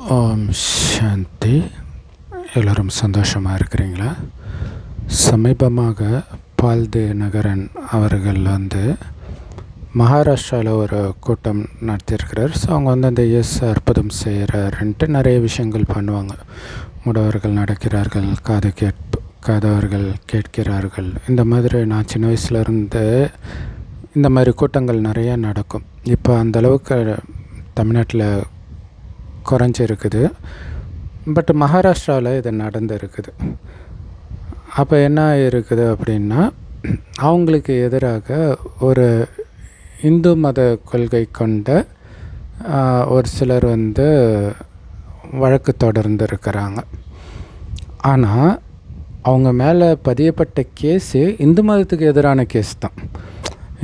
ஓம் சாந்தி. எல்லோரும் சந்தோஷமாக இருக்கிறீங்களா? சமீபமாக பால்தே நகரன் அவர்கள் மகாராஷ்டிராவில் ஒரு கூட்டம் நடத்தியிருக்கிறார். ஸோ அவங்க அந்த அற்புதம் செய்கிறாருன்ட்டு நிறைய விஷயங்கள் பண்ணுவாங்க. முடவர்கள் நடக்கிறார்கள், காதவர்கள் கேட்கிறார்கள். இந்த மாதிரி நான் சின்ன வயசுலேருந்து இந்த மாதிரி கூட்டங்கள் நிறையா நடக்கும். இப்போ அந்தளவுக்கு தமிழ்நாட்டில் குறைஞ்சிருக்குது. பட் மகாராஷ்டிராவில் இது நடந்துருக்குது. அப்போ என்ன இருக்குது அப்படின்னா, அவங்களுக்கு எதிராக ஒரு இந்து மத கொள்கை கொண்ட ஒரு சிலர் வழக்கு தொடர்ந்து இருக்கிறாங்க. ஆனால் அவங்க மேலே பதியப்பட்ட கேஸு இந்து மதத்துக்கு எதிரான கேஸ் தான்.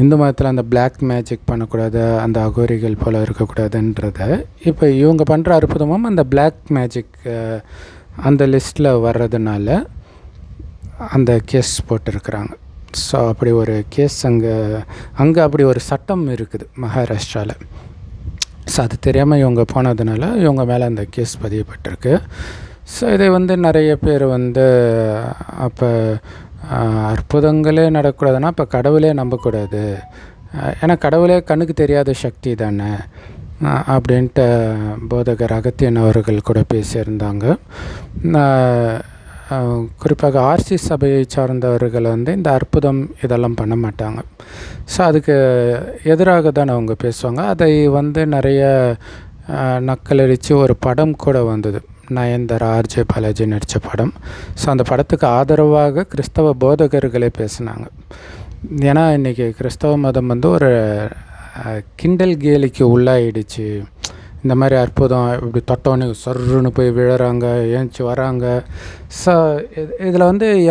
இந்து மதத்தில் அந்த பிளாக் மேஜிக் பண்ணக்கூடாது, அந்த அகோரிகள் போல் இருக்கக்கூடாதுன்றத இப்போ இவங்க பண்ணுற அற்புதமும் அந்த பிளாக் மேஜிக் அந்த லிஸ்ட்டில் வர்றதுனால அந்த கேஸ் போட்டிருக்கிறாங்க. ஸோ அப்படி ஒரு கேஸ் அங்கே அப்படி ஒரு சட்டம் இருக்குது மகாராஷ்டிராவில். ஸோ அது தெரியாமல் இவங்க போனதுனால இவங்க மேலே அந்த கேஸ் பதியப்பட்டிருக்கு. ஸோ இதை நிறைய பேர் அப்போ அற்புதங்களே நடக்கூடாதுன்னா இப்போ கடவுளே நம்பக்கூடாது, ஏன்னா கடவுளே கண்ணுக்கு தெரியாத சக்தி தானே அப்படின்ட்டு போதகர் அகத்தியன் அவர்கள் கூட பேசியிருந்தாங்க. குறிப்பாக ஆர்சி சபையை சார்ந்தவர்கள் இந்த அற்புதம் இதெல்லாம் பண்ண மாட்டாங்க. ஸோ அதுக்கு எதிராக தான் அவங்க பேசுவாங்க. அதை நிறைய நக்கலடித்து ஒரு படம் கூட வந்தது, நயன்தாரா ஆர்ஜே பாலாஜி நடித்த படம். ஸோ அந்த படத்துக்கு ஆதரவாக கிறிஸ்தவ போதகர்களே பேசினாங்க. ஏன்னா இன்றைக்கி கிறிஸ்தவ மதம் ஒரு கிண்டல் கேலிக்கு உள்ளாயிடுச்சு. இந்த மாதிரி அற்புதம் இப்படி தொட்டோன்னு சொருன்னு போய் விழுறாங்க, ஏஞ்சி வராங்க. ஸோ இதில்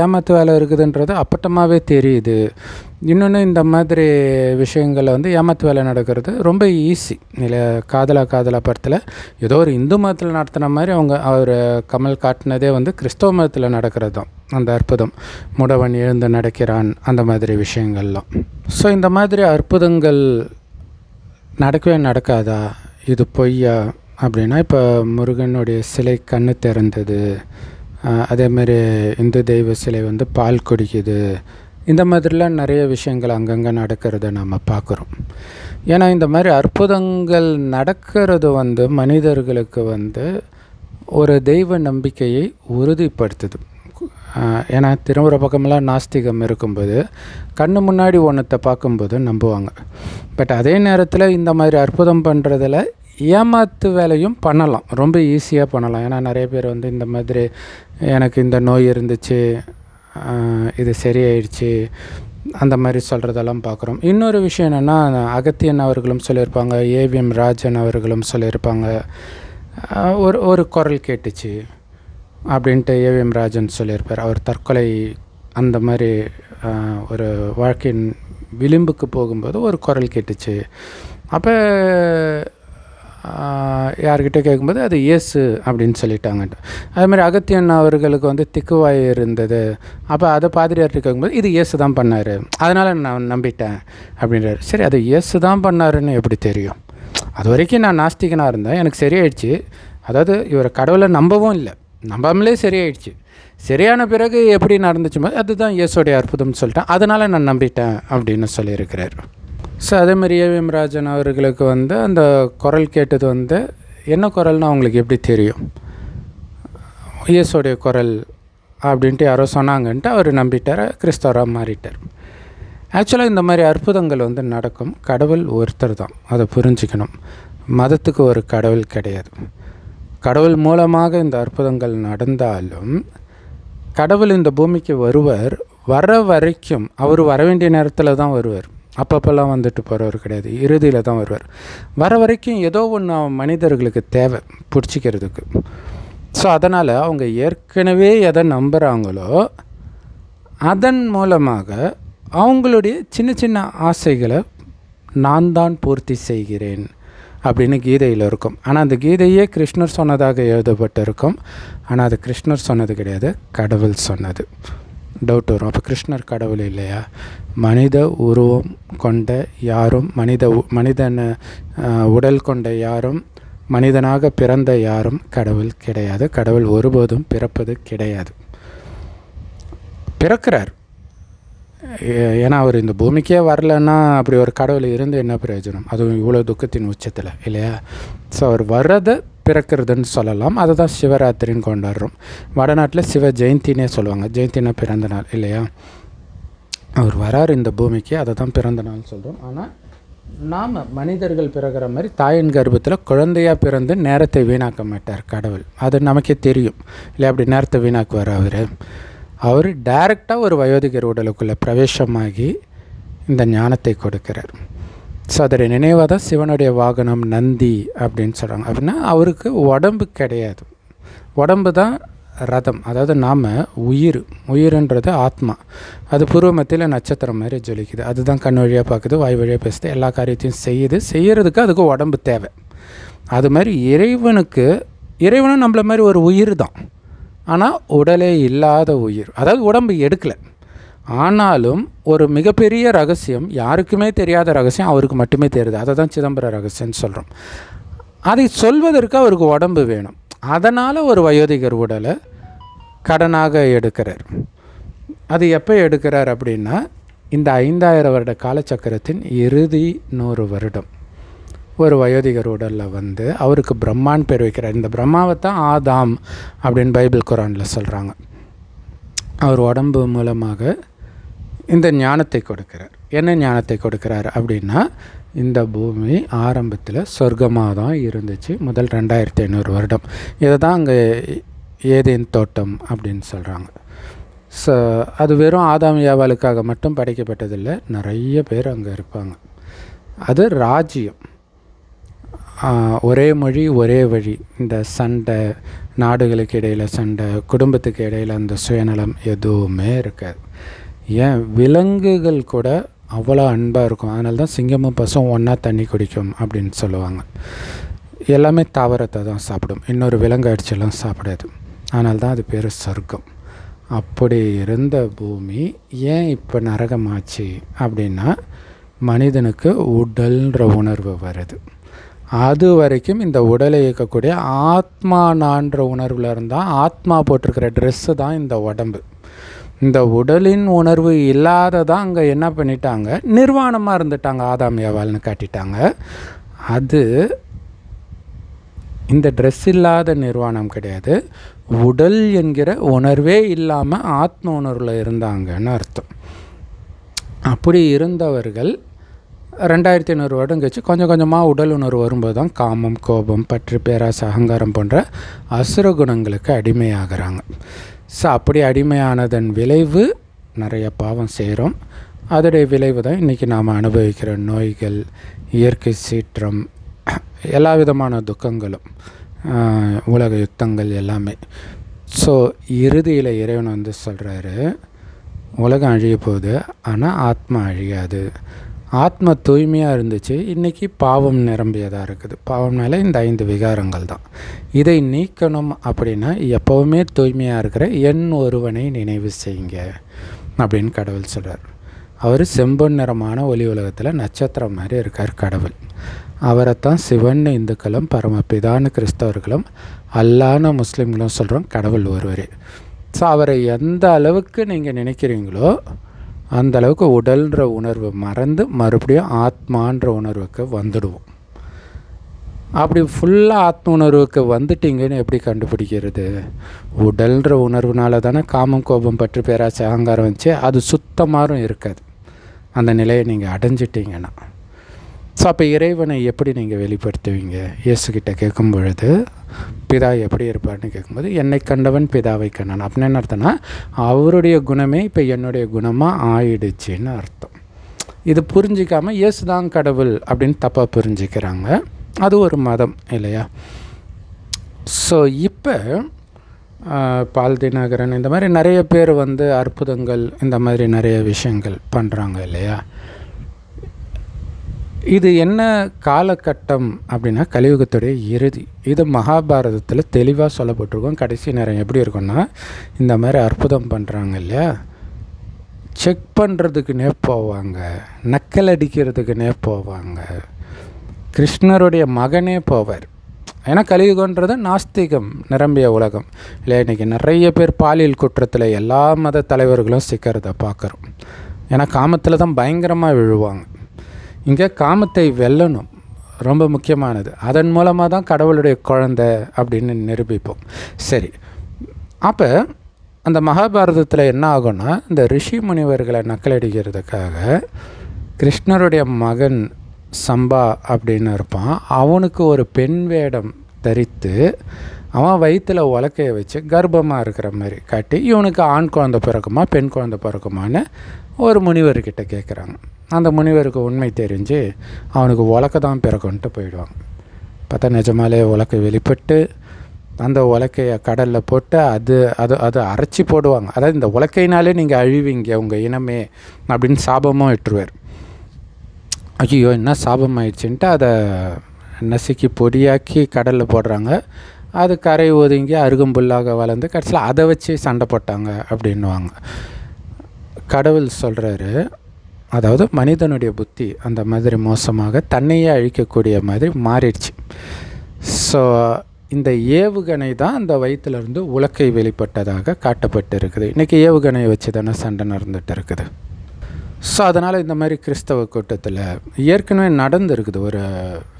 ஏமாத்து வேலை இருக்குதுன்றது அப்பட்டமாகவே தெரியுது. இன்னொன்று இந்த மாதிரி விஷயங்களில் ஏமாத்து வேலை நடக்கிறது ரொம்ப ஈஸி இல்லை. காதலா படத்தில் ஏதோ ஒரு இந்து மதத்தில் நடத்தின மாதிரி அவர் கமல் காட்டினதே கிறிஸ்தவ மதத்தில் நடக்கிறது தான் அந்த அற்புதம். முடவன் எழுந்து நடக்கிறான், அந்த மாதிரி விஷயங்கள்லாம். ஸோ இந்த மாதிரி அற்புதங்கள் நடக்கவே நடக்காதா, இது பொய்யா அப்படின்னா, இப்போ முருகனுடைய சிலை கண்ணு திறந்தது, அதேமாதிரி இந்து தெய்வ சிலை பால் குடிக்குது, இந்த மாதிரிலாம் நிறைய விஷயங்கள் அங்கங்கே நடக்கிறத நம்ம பார்க்குறோம். ஏன்னா இந்த மாதிரி அற்புதங்கள் நடக்கிறது மனிதர்களுக்கு ஒரு தெய்வ நம்பிக்கையை உறுதிப்படுத்துது. ஏன்னா திரும்புகிற பக்கமெல்லாம் நாஸ்திகம் இருக்கும்போது கண்ணு முன்னாடி ஒன்றத்தை பார்க்கும்போது நம்புவாங்க. பட் அதே நேரத்தில் இந்த மாதிரி அற்புதம் பண்ணுறதில் ஏமாத்து வேலையும் பண்ணலாம், ரொம்ப ஈஸியாக பண்ணலாம். ஏன்னா நிறைய பேர் இந்த மாதிரி எனக்கு இந்த நோய் இருந்துச்சு, இது சரியாயிடுச்சு, அந்த மாதிரி சொல்கிறதெல்லாம் பார்க்குறோம். இன்னொரு விஷயம் என்னென்னா, அகத்தியன் அவர்களும் சொல்லியிருப்பாங்க, ஏவிஎம் ராஜன் அவர்களும் சொல்லியிருப்பாங்க, ஒரு குரல் கேட்டுச்சு அப்படின்ட்டு ஏவிஎம் ராஜன் சொல்லியிருப்பார். அவர் தற்கொலை அந்த மாதிரி ஒரு வாழ்க்கையின் விளிம்புக்கு போகும்போது ஒரு குரல் கேட்டுச்சு. அப்போ யார்கிட்ட கேட்கும்போது அது இயேசு அப்படின்னு சொல்லிட்டாங்க. அதே மாதிரி அகத்தியன் அவர்களுக்கு திக்குவாய் இருந்தது. அப்போ அதை பாதிரியார்கிட்ட கேட்கும்போது இது இயேசு தான் பண்ணார், அதனால் நான் நம்பிட்டேன் அப்படின்றார். சரி, அது இயேசு தான் பண்ணாருன்னு எப்படி தெரியும்? அது வரைக்கும் நான் நாஸ்திகனாக இருந்தேன், எனக்கு சரியாயிடுச்சு. அதாவது இவர் கடவுளை நம்பவும் இல்லை, நம்பாமலே சரியாயிடுச்சு. சரியான பிறகு எப்படி நடந்துச்சுமோ அதுதான் இயேசுடைய அற்புதம்னு சொல்லிட்டேன், அதனால் நான் நம்பிட்டேன் அப்படின்னு சொல்லியிருக்கிறார். ஸோ அதேமாதிரி ஏவிஎம் ராஜன் அவர்களுக்கு அந்த குரல் கேட்டது என்ன குரல்னு அவங்களுக்கு எப்படி தெரியும்? இயேசுடைய குரல் அப்படின்ட்டு யாரோ சொன்னாங்கன்ட்டு அவர் நம்பிட்டார், கிறிஸ்தவராக மாறிட்டார். ஆக்சுவலாக இந்த மாதிரி அற்புதங்கள் நடக்கும். கடவுள் ஒருத்தர் தான், அதை புரிஞ்சுக்கணும். மதத்துக்கு ஒரு கடவுள் கிடையாது. கடவுள் மூலமாக இந்த அற்புதங்கள் நடந்தாலும் கடவுள் இந்த பூமிக்கு வர வரைக்கும் அவர் வர வேண்டிய நேரத்தில் தான் வருவார். அப்பப்போல்லாம் போகிறவர் கிடையாது, இறுதியில் தான் வருவார். வர வரைக்கும் ஏதோ ஒன்று மனிதர்களுக்கு தேவை பிடிச்சிக்கிறதுக்கு. ஸோ அதனால் அவங்க ஏற்கனவே எதை நம்புகிறாங்களோ அதன் மூலமாக அவங்களுடைய சின்ன சின்ன ஆசைகளை நான் தான் பூர்த்தி செய்கிறேன் அப்படின்னு கீதையில் இருக்கும். ஆனால் அந்த கீதையே கிருஷ்ணர் சொன்னதாக எழுதப்பட்டு இருக்கும். ஆனால் அது கிருஷ்ணர் சொன்னது கிடையாது, கடவுள் சொன்னது. டவுட் வரும், அப்போ கிருஷ்ணர் கடவுள் இல்லையா? மனித உருவம் கொண்ட யாரும், மனிதன் உடல் கொண்ட யாரும் மனிதனாக பிறந்த யாரும் கடவுள் கிடையாது. கடவுள் ஒருபோதும் பிறப்பது கிடையாது. பிறக்கிறார், ஏன்னா அவர் இந்த பூமிக்கே வரலன்னா அப்படி ஒரு கடவுள் இருந்து என்ன பிரயோஜனம்? அதுவும் இவ்வளோ துக்கத்தின் உச்சத்தில் இல்லையா? ஸோ அவர் வர்றதை பிறக்கிறதுன்னு சொல்லலாம். அதை தான் சிவராத்திரின்னு கொண்டாடுறோம். வடநாட்டில் சிவ ஜெயந்தினே சொல்லுவாங்க. ஜெயந்தினா பிறந்த நாள் இல்லையா? அவர் வரார் இந்த பூமிக்கு, அதை தான் பிறந்த நாள் சொல்கிறோம். ஆனால் நாம் மனிதர்கள் பிறகுற மாதிரி தாயின் கர்ப்பத்தில் குழந்தையாக பிறந்து நேரத்தை வீணாக்க மாட்டார் கடவுள். அது நமக்கே தெரியும் இல்லை? அப்படி நேரத்தை வீணாக்குவார் அவர் டைரெக்டாக ஒரு வயோதிகர் உடலுக்குள்ளே பிரவேசமாகி இந்த ஞானத்தை கொடுக்கிறார். ஸோ அதோடைய நினைவாக தான் சிவனுடைய வாகனம் நந்தி அப்படின்னு சொல்கிறாங்க. அப்படின்னா அவருக்கு உடம்பு கிடையாது, உடம்பு தான் ரதம். அதாவது நாம் உயிருன்றது ஆத்மா. அது பூர்வ மத்தியில் நட்சத்திரம் மாதிரி ஜொலிக்குது. அதுதான் கண் வழியாக பார்க்குது, வாய் வழியாக பேசுது, எல்லா காரியத்தையும் செய்கிறதுக்கு அதுக்கு உடம்பு தேவை. அது மாதிரி இறைவனும் நம்மள மாதிரி ஒரு உயிர் தான். ஆனால் உடலே இல்லாத உயிர். அதாவது உடம்பு எடுக்கலை. ஆனாலும் ஒரு மிகப்பெரிய ரகசியம், யாருக்குமே தெரியாத ரகசியம் அவருக்கு மட்டுமே தெரியுது. அதை தான் சிதம்பர ரகசியம்னு சொல்கிறோம். அதை சொல்வதற்கு அவருக்கு உடம்பு வேணும். அதனால் ஒரு வயோதிகர் உடலை கடனாக எடுக்கிறார். அது எப்போ எடுக்கிறார் அப்படின்னா, இந்த 5000 வருட காலச்சக்கரத்தின் இறுதி 100 வருடம் ஒரு வயோதிகர் உடலில் அவருக்கு பிரம்மான்னு பேர் வைக்கிறார். இந்த பிரம்மாவை தான் ஆதாம் அப்படின்னு பைபிள் குரானில் சொல்கிறாங்க. அவர் உடம்பு மூலமாக இந்த ஞானத்தை கொடுக்கிறார். என்ன ஞானத்தை கொடுக்கிறார் அப்படின்னா, இந்த பூமி ஆரம்பத்தில் சொர்க்கமாக தான் இருந்துச்சு முதல் 2500 வருடம். இதை தான் அங்கே ஏதேன் தோட்டம் அப்படின்னு சொல்கிறாங்க. ஸோ அது வெறும் ஆதாம் ஏவாளுக்காக மட்டும் படைக்கப்பட்டதில்லை, நிறைய பேர் அங்கே இருப்பாங்க. அது ராஜ்யம், ஒரே மொழி ஒரே வழி. இந்த சண்டை, நாடுகளுக்கு இடையில் சண்டை, குடும்பத்துக்கு இடையில் அந்த சுயநலம் எதுவுமே இருக்காது. ஏன் விலங்குகள் கூட அவ்வளோ அன்பாக இருக்கும். அதனால தான் சிங்கமும் பசும் ஒன்றா தண்ணி குடிக்கும் அப்படின்னு சொல்லுவாங்க. எல்லாமே தாவரத்தை தான் சாப்பிடும், இன்னொரு விலங்கு அடிச்செல்லாம் சாப்பிடாது. அதனால தான் அது பேர் சொர்க்கம். அப்படி இருந்த பூமி ஏன் இப்போ நரகமாச்சு அப்படின்னா, மனிதனுக்கு உடல்ன்ற உணர்வு வருது. அது வரைக்கும் இந்த உடலை இயக்கக்கூடிய ஆத்மா நான்ற உணர்வில் இருந்தால், ஆத்மா போட்டிருக்கிற ட்ரெஸ்ஸு தான் இந்த உடம்பு. இந்த உடலின் உணர்வு இல்லாததான் அங்கே என்ன பண்ணிட்டாங்க, நிர்வாணமாக இருந்துட்டாங்க, ஆதாம் ஏவாள்னு காட்டிட்டாங்க. அது இந்த ட்ரெஸ் இல்லாத நிர்வாணம் கிடையாது, உடல் என்கிற உணர்வே இல்லாமல் ஆத்ம உணர்வில் இருந்தாங்கன்னு அர்த்தம். அப்படி இருந்தவர்கள் 2500 வருடம் கழிச்சு கொஞ்சம் கொஞ்சமாக உடல் உணர்வு வரும்போது தான் காமம், கோபம், பற்று, பேராசை, அகங்காரம் போன்ற அசுர குணங்களுக்கு அடிமையாகிறாங்க. ஸோ அப்படி அடிமையானதன் விளைவு நிறைய பாவம் செய்கிறோம். அதோடைய விளைவு தான் இன்றைக்கி நாம் அனுபவிக்கிற நோய்கள், இயற்கை சீற்றம், எல்லா விதமான துக்கங்களும், உலக யுத்தங்கள் எல்லாமே. ஸோ இறுதியில் இறைவன் சொல்கிறாரு, உலகம் அழிய போகுது, ஆனால் ஆத்மா அழியாது. ஆத்மா தூய்மையாக இருந்துச்சு, இன்றைக்கி பாவம் நிரம்பியதாக இருக்குது. பாவம்னால இந்த 5 விகாரங்கள் தான். இதை நீக்கணும் அப்படின்னா எப்போவுமே தூய்மையாக இருக்கிற என் ஒருவனை நினைவு செய்யுங்க அப்படின்னு கடவுள் சொல்கிறார். அவர் செம்பொன் நிறமான ஒளி உலகத்தில் நட்சத்திரம் மாதிரி இருக்கார் கடவுள். அவரைத்தான் சிவன் இந்துக்களும் பரமபிதான்னு கிறிஸ்தவர்களும் அல்லான்னு முஸ்லீம்களும் சொல்கிறோம். கடவுள் ஒருவரே. ஸோ அவரை எந்த அளவுக்கு நீங்கள் நினைக்கிறீங்களோ அந்த அளவுக்கு உடல்ன்ற உணர்வு மறந்து மறுபடியும் ஆத்மான்ற உணர்வுக்கு வந்துடுவோம். அப்படி ஃபுல்லாக ஆத்ம உணர்வுக்கு வந்துட்டீங்கன்னு எப்படி கண்டுபிடிக்கிறது? உடல்ன்ற உணர்வுனால தானே காமம், கோபம், பற்று, பேராசை, அகங்காரம் வச்சு அது சுத்தமாகவும் இருக்காது அந்த நிலையை நீங்கள் அடைஞ்சிட்டிங்கன்னா. ஸோ அப்போ இறைவனை எப்படி நீங்கள் வெளிப்படுத்துவீங்க? இயேசுக்கிட்ட கேட்கும் பொழுது பிதா எப்படி இருப்பார்னு கேட்கும்போது, என்னை கண்டவன் பிதாவை கண்டான் அப்படின்னு என்ன அர்த்தம்னா, அவருடைய குணமே இப்போ என்னுடைய குணமாக ஆயிடுச்சின்னு அர்த்தம். இது புரிஞ்சிக்காமல் இயேசு தான் கடவுள் அப்படின்னு தப்பாக புரிஞ்சிக்கிறாங்க. அது ஒரு மதம் இல்லையா? ஸோ இப்போ பால் தினகரன் இந்த மாதிரி நிறைய பேர் அற்புதங்கள் இந்த மாதிரி நிறைய விஷயங்கள் பண்ணுறாங்க இல்லையா? இது என்ன காலகட்டம் அப்படின்னா, கலியுகத்துடைய இறுதி. இது மகாபாரதத்தில் தெளிவாக சொல்லப்பட்டிருக்கோம். கடைசி நேரம் எப்படி இருக்குன்னா, இந்த மாதிரி அற்புதம் பண்ணுறாங்க இல்லையா, செக் பண்ணுறதுக்குன்னே போவாங்க, நக்கல் அடிக்கிறதுக்குன்னே போவாங்க. கிருஷ்ணருடைய மகனே போவார். ஏன்னா கலியுகன்றது நாஸ்திகம் நிரம்பிய உலகம் இல்லை. இன்றைக்கி நிறைய பேர் பாலியல் குற்றத்தில் எல்லா மத தலைவர்களும் சிக்கிறத பார்க்குறோம். ஏன்னா காமத்தில் தான் பயங்கரமாக விழுவாங்க. இங்கே காமத்தை வெல்லணும், ரொம்ப முக்கியமானது. அதன் மூலமாக தான் கடவுளுடைய குழந்தை அப்படின்னு நிரூபிப்போம். சரி, அப்போ அந்த மகாபாரதத்தில் என்ன ஆகும்னா, இந்த ரிஷி முனிவர்களை நக்கலடிக்கிறதுக்காக கிருஷ்ணருடைய மகன் சம்பா அப்படின்னு இருப்பான். அவனுக்கு ஒரு பெண் வேடம் தரித்து அவன் வயிற்றில் உலக்கையை வச்சு கர்ப்பமாக இருக்கிற மாதிரி காட்டி இவனுக்கு ஆண் குழந்தை பிறக்குமா பெண் குழந்தை பிறக்குமான்னு ஒரு முனிவர்கிட்ட கேட்குறாங்க. அந்த முனிவருக்கு உண்மை தெரிஞ்சு அவனுக்கு உலக்கை தான் பிறக்கும்ன்ட்டு போயிடுவாங்க. பார்த்தா நிஜமாலே உலக்கை வெளிப்பட்டு அந்த உலக்கையை கடலில் போட்டு அது அரைச்சி போடுவாங்க. அதாவது இந்த உலக்கையினாலே நீங்கள் அழிவீங்க உங்கள் இனமே அப்படின்னு சாபமும் இட்டுருவார். ஐயோ என்ன சாபம் ஆயிடுச்சுன்ட்டு அதை நசுக்கி பொடியாக்கி கடலில் போடுறாங்க. அது கரை ஒதுங்கி அருகம்புல்லாக வளர்ந்து கடைசியில் அதை வச்சு சண்டை போட்டாங்க அப்படின்வாங்க. கடவுள் சொல்கிறாரு, அதாவது மனிதனுடைய புத்தி அந்த மாதிரி மோசமாக தன்னையே அழிக்கக்கூடிய மாதிரி மாறிடுச்சு. ஸோ இந்த ஏவுகணை தான் அந்த வயிற்றுலேருந்து உலக்கை வெளிப்பட்டதாக காட்டப்பட்டு இருக்குது. இன்றைக்கி ஏவுகணையை வச்சு தானே சண்டை நடந்துகிட்டு இருக்குது. ஸோ அதனால் இந்த மாதிரி கிறிஸ்தவ கூட்டத்தில் ஏற்கனவே நடந்துருக்குது. ஒரு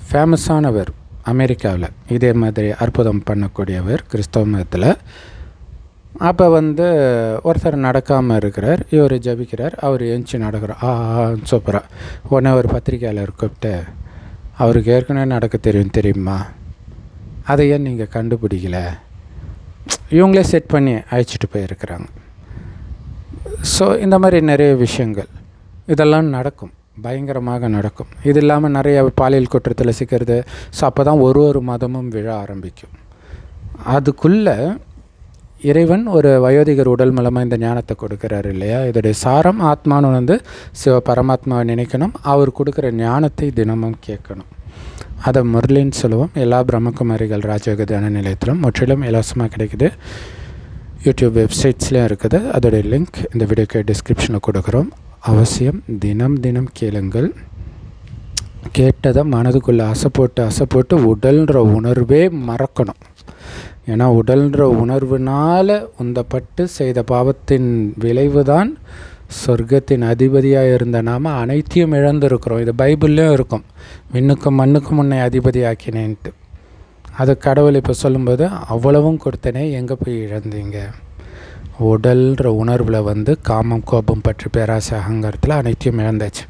ஃபேமஸானவர் அமெரிக்காவில் இதே மாதிரி அற்புதம் பண்ணக்கூடியவர் கிறிஸ்தவ மதத்தில். அப்போ ஒருத்தர் நடக்காமல் இருக்கிறார், இவர் ஜபிக்கிறார், அவர் எழுந்துச்சி நடக்கிறார். சூப்பராக உடனே ஒரு பத்திரிக்கையாளர் கூப்பிட்டு, அவருக்கு ஏற்கனவே நடக்க தெரியுமா, அதை ஏன் நீங்கள் கண்டுபிடிக்கல, இவங்களே செட் பண்ணி அழைச்சிட்டு போயிருக்கிறாங்க. ஸோ இந்த மாதிரி நிறைய விஷயங்கள் இதெல்லாம் நடக்கும், பயங்கரமாக நடக்கும். இது இல்லாமல் நிறைய பாலியல் குற்றத்தில் சிக்கிறது. ஸோ அப்போ தான் ஒரு மதமும் விழ ஆரம்பிக்கும். அதுக்குள்ளே இறைவன் ஒரு வயோதிகர் உடல் மூலமாக இந்த ஞானத்தை கொடுக்குறாரு இல்லையா. இதோடைய சாரம் ஆத்மானு சிவ பரமாத்மாவை நினைக்கணும், அவர் கொடுக்குற ஞானத்தை தினமும் கேட்கணும். அதை முரளின்னு சொல்லுவோம். எல்லா பிரம்மகுமாரிகள் ராஜயோக தியான நிலையத்திலும் முற்றிலும் இலவசமாக கிடைக்குது. யூடியூப் வெப்சைட்ஸ்லேயும் இருக்குது. அதோடைய லிங்க் இந்த வீடியோக்கு டிஸ்கிரிப்ஷனில் கொடுக்குறோம். அவசியம் தினம் கேளுங்கள். கேட்டதை மனதுக்குள்ளே அசை போட்டு உடல்ன்ற உணர்வே மறக்கணும். ஏன்னா உடல்ன்ற உணர்வுனால் உந்தப்பட்டு செய்த பாவத்தின் விளைவு தான் சொர்க்கத்தின் அதிபதியாக இருந்த நாம் அனைத்தையும் இழந்திருக்கிறோம். இது பைபிள்லேயும் இருக்கும், விண்ணுக்கும் மண்ணுக்கும் முன்னே அதிபதி ஆக்கினேன்ட்டு. அது கடவுள் இப்போ சொல்லும்போது அவ்வளவும் கொடுத்தனே எங்கே போய் இழந்தீங்க. உடல்ன்ற உணர்வில் காமம் கோபம் பற்றி பேராசை அகங்காரத்தில் அனைத்தையும் இழந்தாச்சு.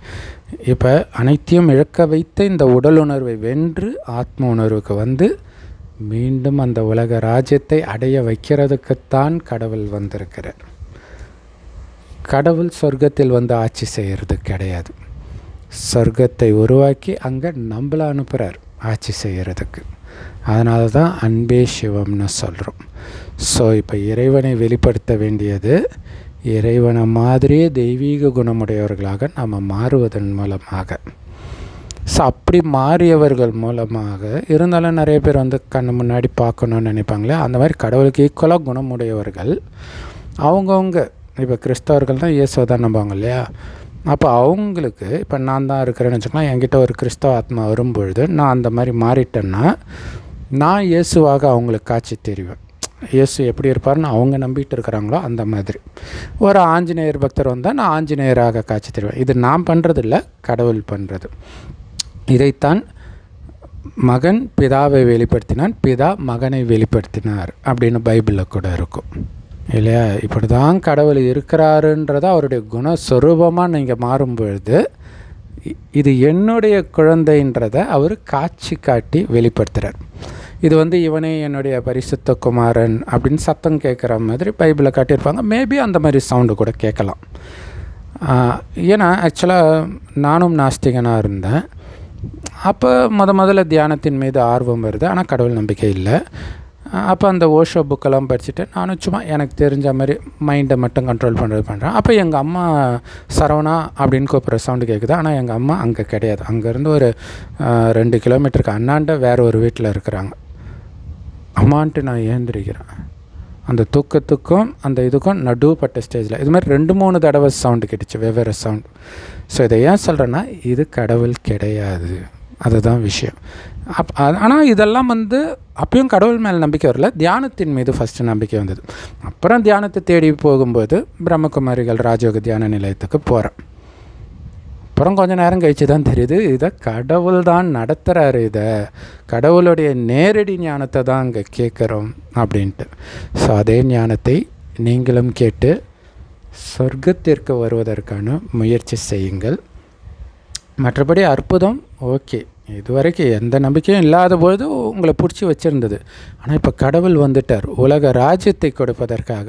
இப்போ அனைத்தையும் இழக்க வைத்த இந்த உடல் உணர்வை வென்று ஆத்ம உணர்வுக்கு மீண்டும் அந்த உலக ராஜ்யத்தை அடைய வைக்கிறதுக்குத்தான் கடவுள் வந்திருக்கிறார். கடவுள் சொர்க்கத்தில் ஆட்சி செய்கிறது கிடையாது. சொர்க்கத்தை உருவாக்கி அங்கே நம்மளை அனுப்புகிறார் ஆட்சி செய்கிறதுக்கு. அதனால தான் அன்பே சிவம்னு சொல்கிறோம். ஸோ இப்போ இறைவனை வெளிப்படுத்த வேண்டியது இறைவனை மாதிரியே தெய்வீக குணமுடையவர்களாக நாம் மாறுவதன் மூலமாக. ஸோ அப்படி மாறியவர்கள் மூலமாக இருந்தாலும் நிறைய பேர் கண்ணு முன்னாடி பார்க்கணுன்னு நினைப்பாங்களே, அந்த மாதிரி கடவுளுக்கு ஈக்குவலாக குணமுடையவர்கள் அவங்கவுங்க. இப்போ கிறிஸ்தவர்கள் தான் இயேசுவை தான் நம்புவாங்க இல்லையா. அப்போ அவங்களுக்கு இப்போ நான் தான் இருக்கிறேன்னு வச்சுக்கலாம், என்கிட்ட ஒரு கிறிஸ்தவ ஆத்மா வரும்பொழுது நான் அந்த மாதிரி மாறிட்டேன்னா நான் இயேசுவாக அவங்களுக்கு காட்சி தெரிவேன். இயேசு எப்படி இருப்பார்னு அவங்க நம்பிட்டு இருக்கிறாங்களோ அந்த மாதிரி. ஒரு ஆஞ்சநேயர் பக்தர் வந்தால் நான் ஆஞ்சநேயராக காட்சி தெரிவேன். இது நான் பண்ணுறதில்ல, கடவுள் பண்ணுறது. இதைத்தான் மகன் பிதாவை வெளிப்படுத்தினான், பிதா மகனை வெளிப்படுத்தினார் அப்படின்னு பைபிளில் கூட இருக்கும் இல்லையா. இப்படி தான் கடவுள் இருக்கிறாருன்றதை அவருடைய குணஸ்வரூபமாக நீங்கள் மாறும்பொழுது இது என்னுடைய குழந்தைன்றதை அவர் காட்சி காட்டி வெளிப்படுத்துகிறார். இது இவனே என்னுடைய பரிசுத்த குமாரன் அப்படின்னு சத்தம் கேட்குற மாதிரி பைபிளில் காட்டியிருப்பாங்க. மேபி அந்த மாதிரி சவுண்டு கூட கேட்கலாம். ஏன்னா ஆக்சுவலாக நானும் நாஸ்திகனாக இருந்தேன். அப்போ முதல்ல தியானத்தின் மீது ஆர்வம் வருது, ஆனால் கடவுள் நம்பிக்கை இல்லை. அப்போ அந்த ஓஷோ புக்கெல்லாம் படிச்சுட்டு நானும் சும்மா எனக்கு தெரிஞ்ச மாதிரி மைண்டை மட்டும் கண்ட்ரோல் பண்ணுறேன். அப்போ எங்கள் அம்மா சரவணா அப்படின்னு கூப்பிட்ற சவுண்டு கேட்குது. ஆனால் எங்கள் அம்மா அங்கே கிடையாது. அங்கேருந்து ஒரு 2 கிலோமீட்டருக்கு அண்ணாண்ட வேறு ஒரு வீட்டில் இருக்கிறாங்க. அம்மான்ட்டு நான் ஏந்திரிக்கிறேன். அந்த தூக்கத்துக்கும் அந்த இதுக்கும் நடுவுப்பட்ட ஸ்டேஜில் இது மாதிரி 2-3 தடவை சவுண்டு கேட்டுச்சு, வெவ்வேறு சவுண்டு. ஸோ இதை ஏன் சொல்கிறேன்னா, இது கடவுள் கிடையாது. அதுதான் விஷயம். ஆனால் இதெல்லாம் வந்து அப்பயும் கடவுள் மேலே நம்பிக்கை வரல, தியானத்தின் மீது ஃபஸ்ட்டு நம்பிக்கை வந்தது. அப்புறம் தியானத்தை தேடி போகும்போது பிரம்மகுமாரிகள் ராஜயோக தியான நிலையத்துக்கு போகிறேன். அப்புறம் கொஞ்சம் நேரம் கழித்து தான் தெரியுது, இதை கடவுள் தான் நடத்துகிறாரு, இதை கடவுளுடைய நேரடி ஞானத்தை தான் அங்கே கேட்குறோம் அப்படின்ட்டு. ஸோ அதே ஞானத்தை நீங்களும் கேட்டு சொர்க்கத்திற்கு வருவதற்கான முயற்சி செய்யுங்கள். மற்றபடி அற்புதம் ஓகே, இதுவரைக்கும் எந்த நம்பிக்கையும் இல்லாத பொழுது உங்களை பிடிச்சி வச்சுருந்தது. ஆனால் இப்போ கடவுள் வந்துட்டார் உலக ராஜ்யத்தை கொடுப்பதற்காக.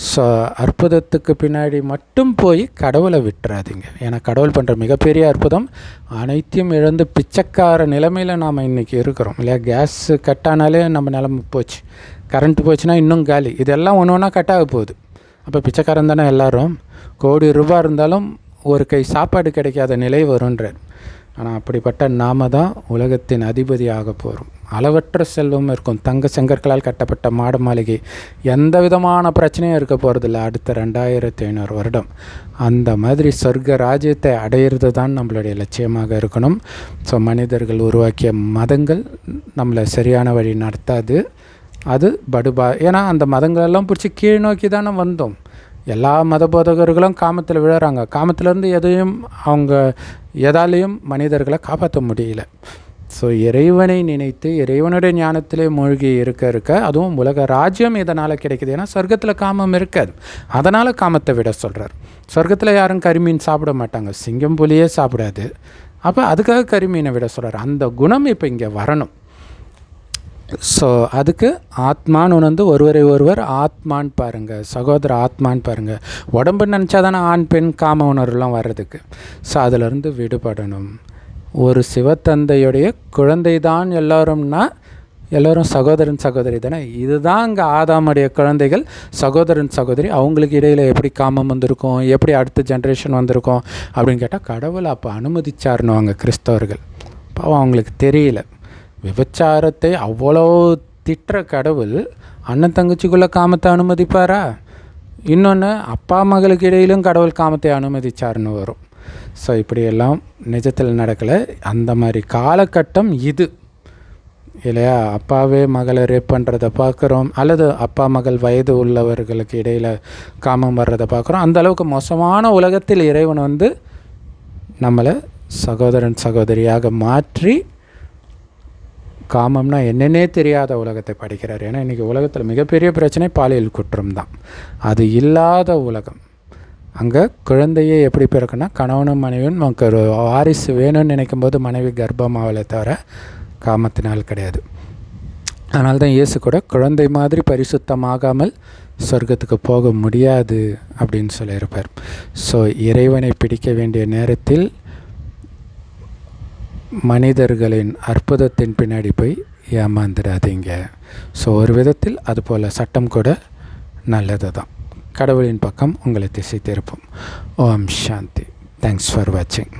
ஸோ அற்புதத்துக்கு பின்னாடி மட்டும் போய் கடவுளை விட்டுறாதீங்க. ஏன்னா கடவுள் பண்ணுற மிகப்பெரிய அற்புதம் அனைத்தையும் இழந்து பிச்சைக்கார நிலைமையில் நாம் இன்றைக்கி இருக்கிறோம் இல்லையா. கேஸு கட்டானாலே நம்ம நிலைமை போச்சு, கரண்ட்டு போச்சுன்னா இன்னும் காலி. இதெல்லாம் ஒன்று ஒன்றா கட்டாக போகுது. அப்போ பிச்சைக்காரன் தானே எல்லோரும். கோடி ரூபாய் இருந்தாலும் ஒரு கை சாப்பாடு கிடைக்காத நிலை வருன்றார். ஆனால் அப்படிப்பட்ட நாம தான் உலகத்தின் அதிபதி ஆக போகிறோம். அளவற்ற செல்வம் இருக்கும், தங்க செங்கற்களால் கட்டப்பட்ட மாட மாளிகை, எந்த விதமான பிரச்சனையும் இருக்க போகிறதில்ல அடுத்த 2500 வருடம். அந்த மாதிரி சொர்க்க ராஜ்யத்தை அடையிறது தான் நம்மளுடைய லட்சியமாக இருக்கணும். ஸோ மனிதர்கள் உருவாக்கிய மதங்கள் நம்மளை சரியான வழி நடத்தாது. அது ஏன்னா அந்த மதங்களெல்லாம் பிடிச்சி கீழ் நோக்கி தானே வந்தோம். எல்லா மத போதகர்களும் காமத்தில் விழுறாங்க. காமத்திலேருந்து அவங்க எதாலையும் மனிதர்களை காப்பாற்ற முடியல. ஸோ இறைவனை நினைத்து இறைவனுடைய ஞானத்திலே மூழ்கி இருக்க அதுவும் உலக ராஜ்யம் இதனால் கிடைக்குது. ஏன்னா சொர்க்கத்தில் காமம் இருக்காது, அதனால் காமத்தை விட சொல்கிறார். சொர்க்கத்தில் யாரும் கரிமீன் சாப்பிட மாட்டாங்க, சிங்கம் புலியே சாப்பிடாது. அப்போ அதுக்காக கரிமீனை விட சொல்கிறார். அந்த குணம் இப்போ இங்கே வரணும். ஸோ அதுக்கு ஆத்மான்னு உணர்ந்து ஒருவர் ஆத்மான்னு பாருங்கள், சகோதர ஆத்மான்னு பாருங்கள். உடம்பு நினச்சா தானே ஆண் பெண் காம உணர்வுலாம் வர்றதுக்கு. ஸோ அதிலிருந்து விடுபடணும். ஒரு சிவத்தந்தையுடைய குழந்தை தான் எல்லோரும்னா எல்லோரும் சகோதரன் சகோதரி தானே. இதுதான் அங்கே ஆதாமுடைய குழந்தைகள் சகோதரன் சகோதரி. அவங்களுக்கு இடையில் எப்படி காமம் வந்திருக்கும், எப்படி அடுத்த ஜென்ரேஷன் வந்திருக்கும் அப்படின்னு கேட்டால் கடவுள் அப்போ அனுமதிச்சார்னு அவங்க கிறிஸ்தவர்கள். பாவம் அவங்களுக்கு தெரியல. விபச்சாரத்தை அவ்வளோ திட்டுற கடவுள் அண்ணன் தங்கச்சிக்குள்ளே காமத்தை அனுமதிப்பாரா? இன்னொன்று அப்பா மகளுக்கு இடையிலும் கடவுள் காமத்தை அனுமதிச்சார்னு வரும். ஸோ இப்படியெல்லாம் நிஜத்தில் நடக்கலை. அந்த மாதிரி காலகட்டம் இது இல்லையா. அப்பாவே மகளை ரேப் பண்ணுறதை பார்க்குறோம், அல்லது அப்பா மகள் வயது உள்ளவர்களுக்கு இடையில் காமம் வர்றதை பார்க்குறோம். அந்தளவுக்கு மோசமான உலகத்தில் இறைவன் வந்து நம்மளை சகோதரன் சகோதரியாக மாற்றி காமம்னா என்னென்னே தெரியாத உலகத்தை படிக்கிறார். ஏன்னா இன்றைக்கி உலகத்தில் மிகப்பெரிய பிரச்சனை பாலியல் குற்றம் தான். அது இல்லாத உலகம். அங்கே குழந்தையே எப்படி பிறக்குன்னா கணவனும் மனைவியும் நமக்கு ஒரு வாரிசு வேணும்னு நினைக்கும் போது மனைவி கர்ப்பமாவலை தவிர காமத்தினால் கிடையாது. அதனால தான் இயேசு கூட குழந்தை மாதிரி பரிசுத்தமாகாமல் சொர்க்கத்துக்கு போக முடியாது அப்படின்னு சொல்லியிருப்பார். ஸோ இறைவனை பிடிக்க வேண்டிய நேரத்தில் மனிதர்களின் அற்புதத்தின் பின்னாடி போய் ஏமாந்துடாதீங்க. ஸோ ஒரு விதத்தில் அதுபோல் சட்டம் கூட நல்லது தான். கடவுளின் பக்கம் உங்களை திசை திருப்பும். ஓம் சாந்தி. தேங்க்ஸ் ஃபார் வாட்சிங்.